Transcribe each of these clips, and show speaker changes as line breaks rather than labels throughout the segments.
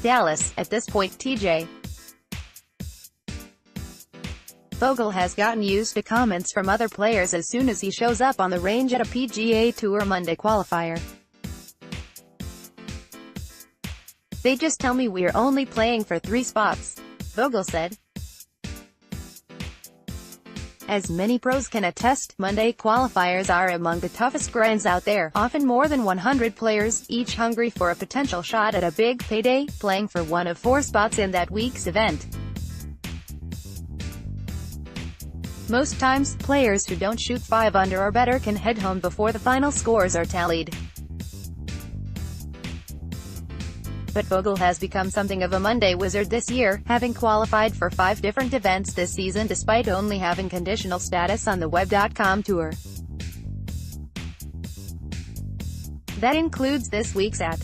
Dallas. At this point, TJ Vogel has gotten used to comments from other players as soon as he shows up on the range at a PGA Tour Monday qualifier. "They just tell me we're only playing for 3 spots," Vogel said. As many pros can attest, Monday qualifiers are among the toughest grinds out there, often more than 100 players, each hungry for a potential shot at a big payday, playing for one of 4 spots in that week's event. Most times, players who don't shoot 5 under or better can head home before the final scores are tallied. But Vogel has become something of a Monday wizard this year, having qualified for 5 different events this season despite only having conditional status on the Web.com Tour. That includes this week's at.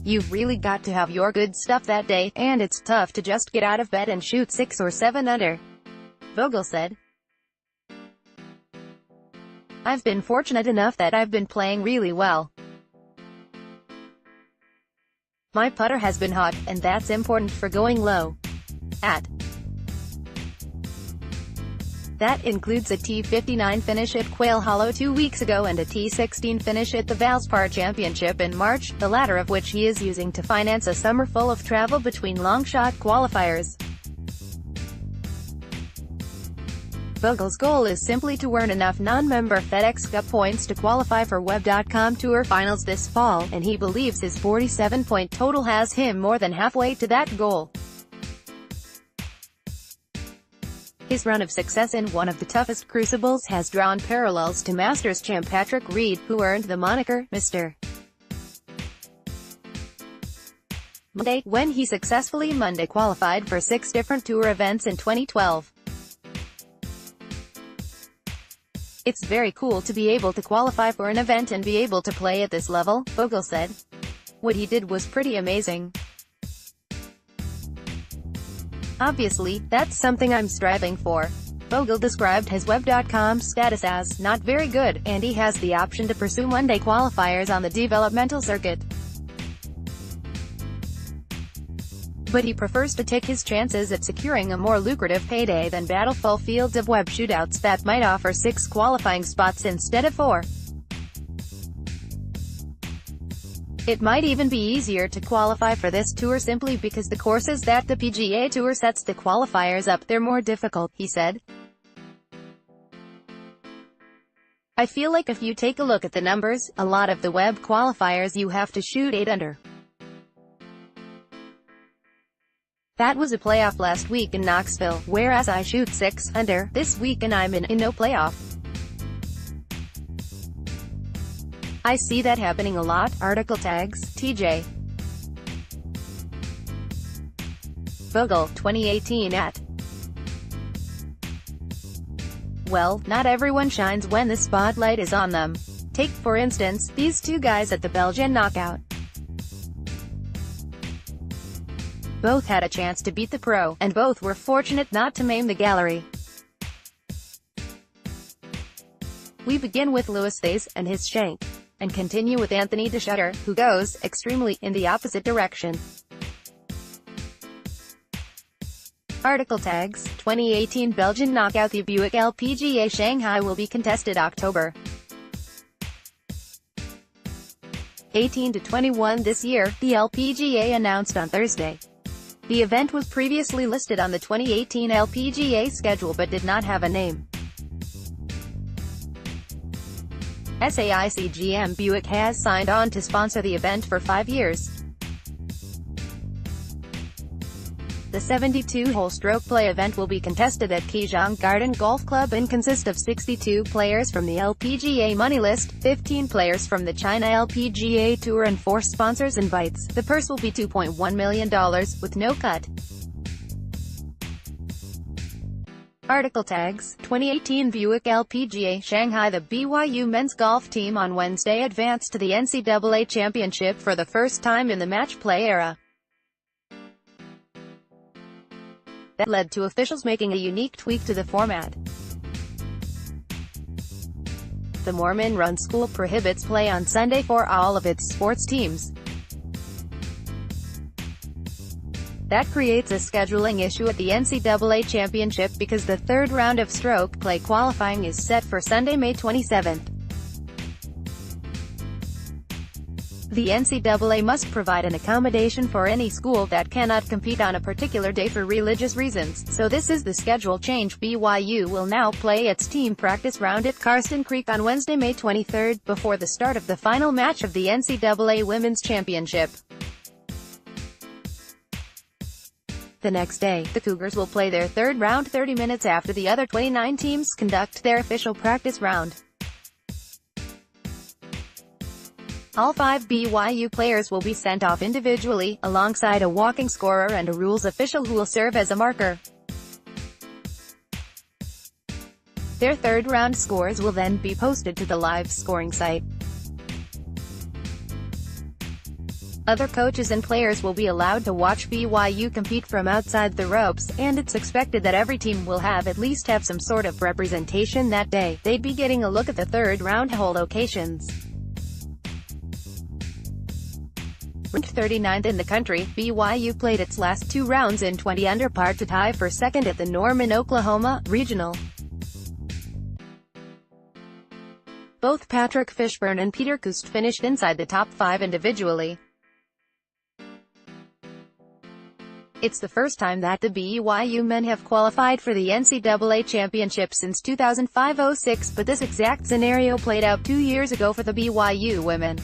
"You've really got to have your good stuff that day, and it's tough to just get out of bed and shoot 6 or 7 under," Vogel said. "I've been fortunate enough that I've been playing really well. My putter has been hot, and that's important for going low. That includes a T59 finish at Quail Hollow 2 weeks ago and a T16 finish at the Valspar Championship in March, the latter of which he is using to finance a summer full of travel between long-shot qualifiers." Vogel's goal is simply to earn enough non-member FedEx Cup points to qualify for Web.com Tour Finals this fall, and he believes his 47-point total has him more than halfway to that goal. His run of success in one of the toughest crucibles has drawn parallels to Masters champ Patrick Reed, who earned the moniker Mr. Monday when he successfully Monday qualified for 6 different tour events in 2012. "It's very cool to be able to qualify for an event and be able to play at this level," Vogel said. "What he did was pretty amazing. Obviously, that's something I'm striving for." Vogel described his Web.com status as "not very good," and he has the option to pursue Monday qualifiers on the developmental circuit. But he prefers to take his chances at securing a more lucrative payday than battle full fields of web shootouts that might offer 6 qualifying spots instead of 4. "It might even be easier to qualify for this tour simply because the courses that the PGA Tour sets the qualifiers up, they're more difficult," he said. "I feel like if you take a look at the numbers, a lot of the web qualifiers you have to shoot 8 under. That was a playoff last week in Knoxville, whereas I shoot 6 under this week and I'm in no playoff. I see that happening a lot." Article tags TJ Vogel, 2018 at. "Well, not everyone shines when the spotlight is on them. Take, for instance, these 2 guys at the Belgian Knockout. Both had a chance to beat the pro, and both were fortunate not to maim the gallery. We begin with Louis Theys and his shank, and continue with Anthony DeShutter, who goes, extremely, in the opposite direction." Article tags 2018 Belgian Knockout. The Buick LPGA Shanghai will be contested October 18 to 21 this year, the LPGA announced on Thursday. The event was previously listed on the 2018 LPGA schedule but did not have a name. SAIC GM Buick has signed on to sponsor the event for 5 years. The 72-hole stroke play event will be contested at Kejang Garden Golf Club and consist of 62 players from the LPGA money list, 15 players from the China LPGA Tour and 4 sponsors invites. The purse will be $2.1 million, with no cut. Article tags 2018 Buick LPGA Shanghai. The BYU men's golf team on Wednesday advanced to the NCAA Championship for the first time in the match play era. That led to officials making a unique tweak to the format. The Mormon-run school prohibits play on Sunday for all of its sports teams. That creates a scheduling issue at the NCAA Championship because the third round of stroke play qualifying is set for Sunday, May 27. The NCAA must provide an accommodation for any school that cannot compete on a particular day for religious reasons, so this is the schedule change. BYU will now play its team practice round at Carson Creek on Wednesday, May 23, before the start of the final match of the NCAA Women's Championship. The next day, the Cougars will play their third round 30 minutes after the other 29 teams conduct their official practice round. All 5 BYU players will be sent off individually, alongside a walking scorer and a rules official who will serve as a marker. Their third-round scores will then be posted to the live scoring site. Other coaches and players will be allowed to watch BYU compete from outside the ropes, and it's expected that every team will at least have some sort of representation that day. They'd be getting a look at the third-round hole locations. Ranked 39th in the country, BYU played its last 2 rounds in 20 under par to tie for second at the Norman, Oklahoma, Regional. Both Patrick Fishburne and Peter Kust finished inside the top 5 individually. It's the first time that the BYU men have qualified for the NCAA Championship since 2005-06, but this exact scenario played out 2 years ago for the BYU women.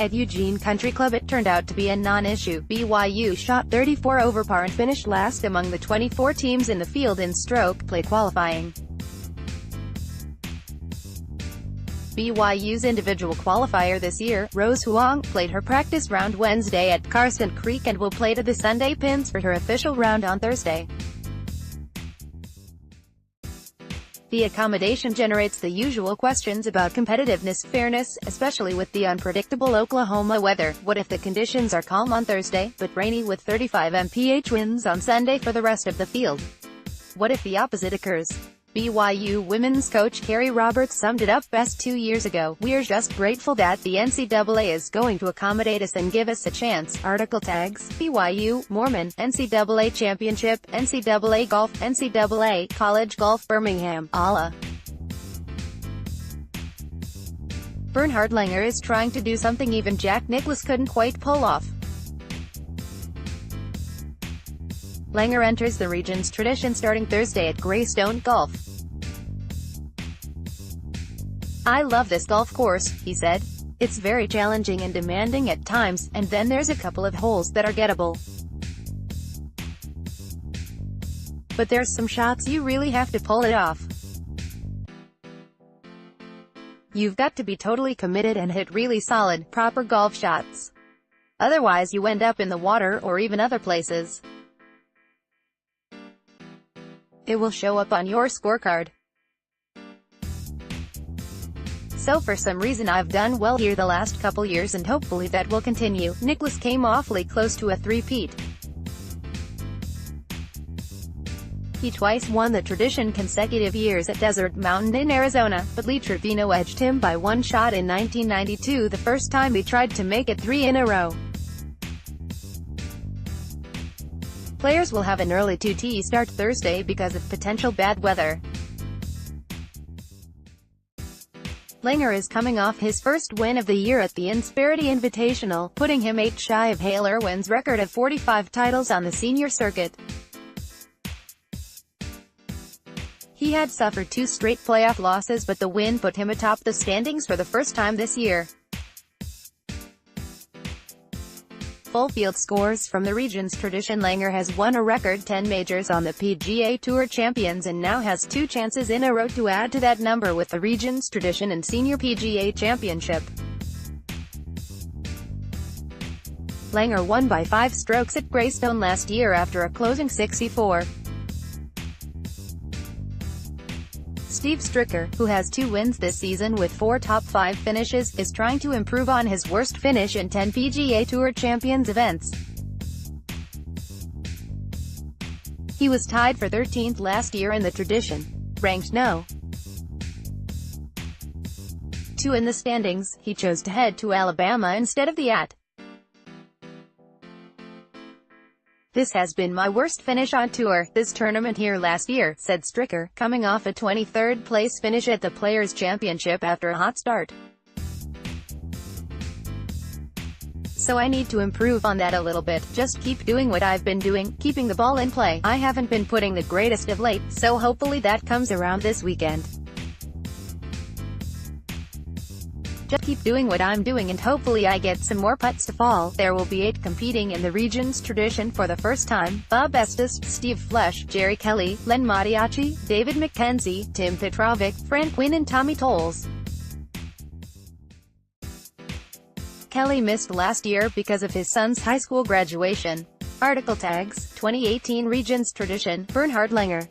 At Eugene Country Club it turned out to be a non-issue. BYU shot 34 over par and finished last among the 24 teams in the field in stroke play qualifying. BYU's individual qualifier this year, Rose Huang, played her practice round Wednesday at Carson Creek and will play to the Sunday pins for her official round on Thursday. The accommodation generates the usual questions about competitiveness, fairness, especially with the unpredictable Oklahoma weather. What if the conditions are calm on Thursday, but rainy with 35 mph winds on Sunday for the rest of the field? What if the opposite occurs? BYU women's coach Carrie Roberts summed it up best 2 years ago. "We're just grateful that the NCAA is going to accommodate us and give us a chance." Article tags: BYU, Mormon, NCAA Championship, NCAA Golf, NCAA College Golf Birmingham, Allah. Bernhard Langer is trying to do something even Jack Nicklaus couldn't quite pull off. Langer enters the region's tradition starting Thursday at Greystone Golf. "I love this golf course," he said. "It's very challenging and demanding at times, and then there's a couple of holes that are gettable. But there's some shots you really have to pull it off. You've got to be totally committed and hit really solid, proper golf shots. Otherwise you end up in the water or even other places. It will show up on your scorecard. So for some reason I've done well here the last couple years and hopefully that will continue." Nicklaus came awfully close to a three-peat. He twice won the tradition consecutive years at Desert Mountain in Arizona, but Lee Trevino edged him by 1 shot in 1992, the first time he tried to make it 3 in a row. Players will have an early 2T start Thursday because of potential bad weather. Langer is coming off his first win of the year at the Insperity Invitational, putting him 8 shy of Hale Irwin's record of 45 titles on the senior circuit. He had suffered 2 straight playoff losses, but the win put him atop the standings for the first time this year. Full field scores from the region's tradition. Langer has won a record 10 majors on the PGA Tour Champions and now has 2 chances in a row to add to that number with the region's tradition and senior PGA Championship. Langer won by 5 strokes at Greystone last year after a closing 64. Steve Stricker, who has 2 wins this season with 4 top 5 finishes, is trying to improve on his worst finish in 10 PGA Tour Champions events. He was tied for 13th last year in the tradition. Ranked No. 2 in the standings, he chose to head to Alabama instead of the "This has been my worst finish on tour, this tournament here last year," said Stricker, coming off a 23rd place finish at the Players' Championship after a hot start. "So I need to improve on that a little bit, just keep doing what I've been doing, keeping the ball in play. I haven't been putting the greatest of late, so hopefully that comes around this weekend. Just keep doing what I'm doing and hopefully I get some more putts to fall." There will be 8 competing in the region's tradition for the first time: Bob Estes, Steve Flesch, Jerry Kelly, Len Mattiacci, David McKenzie, Tim Petrovic, Frank Quinn and Tommy Tolles. Kelly missed last year because of his son's high school graduation. Article tags: 2018 Regions Tradition, Bernhard Langer.